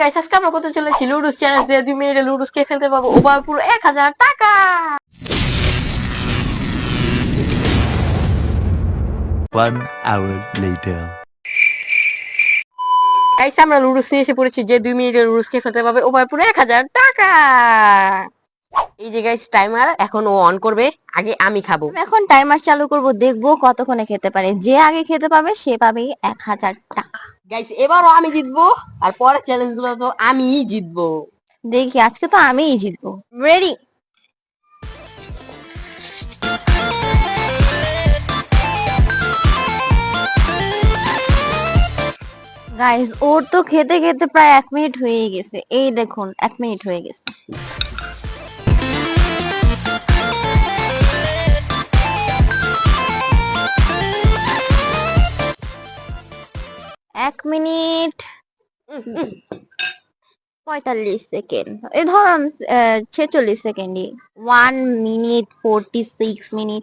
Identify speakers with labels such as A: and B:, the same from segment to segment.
A: Guys আজকে আমরা কত চলেছি লুডুস চ্যালেঞ্জ দিয়ে 2 মিনিটে লুডুস খেয়ে ফেলতে পারবো ওভার পুরো 1000 টাকা।
B: One hour later.
A: গাইস আমরা লুডুস নিয়ে এসে পড়েছি যে 2 মিনিটে লুডুস খেয়ে ফেলতে পারবে ওভার পুরো 1000 টাকা। এই যে গাইস টাইমার এখন ও অন করবে, আগে আমি খাবো।
C: এখন টাইমার চালু করব, দেখবো কতক্ষণে খেতে পারে। যে আগে খেতে পাবে সে পাবে 1000 টাকা।
A: গাইস এবারও আমি জিতবো, আর পরের চ্যালেঞ্জ গুলো তো আমিই জিতবো।
C: দেখি আজকে তো আমিই জিতবো। রেডি? গাইস ওর তো খেতে খেতে প্রায় 1 মিনিট হয়ে গেছে। এই দেখুন 1 মিনিট হয়ে গেছে। এক মিনিট 45 সেকেন্ড, এই ধরুন 46 সেকেন্ডই। 1 মিনিট 46 মিনিট।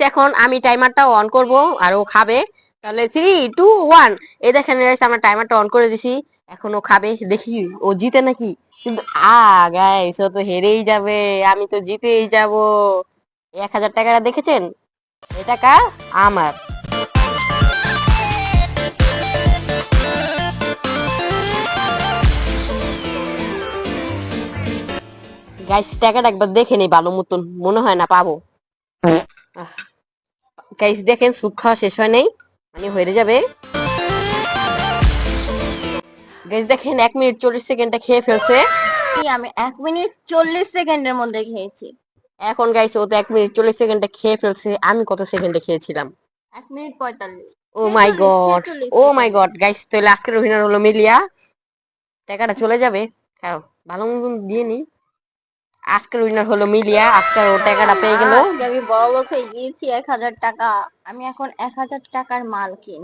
A: এখন আমি টাইমারটা অন করব আর ও খাবে। তাহলে 3 2 1, এই দেখেন গাইস আমরা টাইমারটা অন করে দিছি। এখন ও খাবে, দেখি ও জিতে নাকি। কিন্তু গাইস ও তো হেরেই যাবে, আমি তো জিতেই যাব। 1000 টাকাটা দেখেছেন, এই টাকা আমার। গাইস টাকাটা একবার দেখে নেই ভালো মতন, মনে হয় না পাবো। গাইস দেখেন সুপ খাওয়া শেষ হয় নাই, মানে হয়ে যাবে। গাইস দেখেন 1 মিনিট 40 সেকেন্ডটা খেয়ে ফেলছে।
C: আমি 1 মিনিট 40 সেকেন্ডের মধ্যে খেয়েছি।
A: এখন গাইস ও তো 1 মিনিট 40 সেকেন্ডে খেয়ে ফেলছে, আমি কত সেকেন্ডে খেয়েছিলাম?
C: 1 মিনিট 45।
A: ও মাই গড, ও মাই গড। গাইস তাহলে আজকের উইনার হলো মিলিয়া, টাকাটা চলে যাবে। খাও ভালো মতন দিয়ে নি। আজকের উইনার হলো মিলিয়া, আজকের ও টাকাটা পেয়ে গেল।
C: আজকে আমি বড়লোক হয়ে গিয়েছি। 1000 টাকা, আমি এখন 1000 টাকার মালকিন।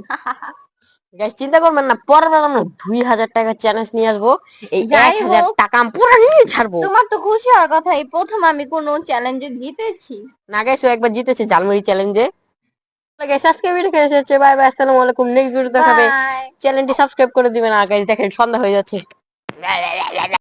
A: গাইস চিন্তা করবেন না, পরের বার আমরা 2000 টাকার চ্যালেঞ্জ নিয়ে আসবো। এই
C: যাই
A: 1000
C: হোক,
A: টাকা আমি পুরো নিয়ে ছাড়বো।
C: তোমার তো খুশি হওয়ার কথা, এই প্রথম আমি কোনো চ্যালেঞ্জে জিতেছি।
A: না গাইস ও একবার জিতেছে ঝালমুড়ি চ্যালেঞ্জে। গাইস আজকে ভিডিও কেটে শেষ, বাই বাই, আসসালামু আলাইকুম। নেক্সট ভিডিও দেখাবে,
C: বাই।
A: চ্যানেলটি সাবস্ক্রাইব করে দিবেন। আর গাইস দেখেন সন্ধ্যা হয়ে যাচ্ছে।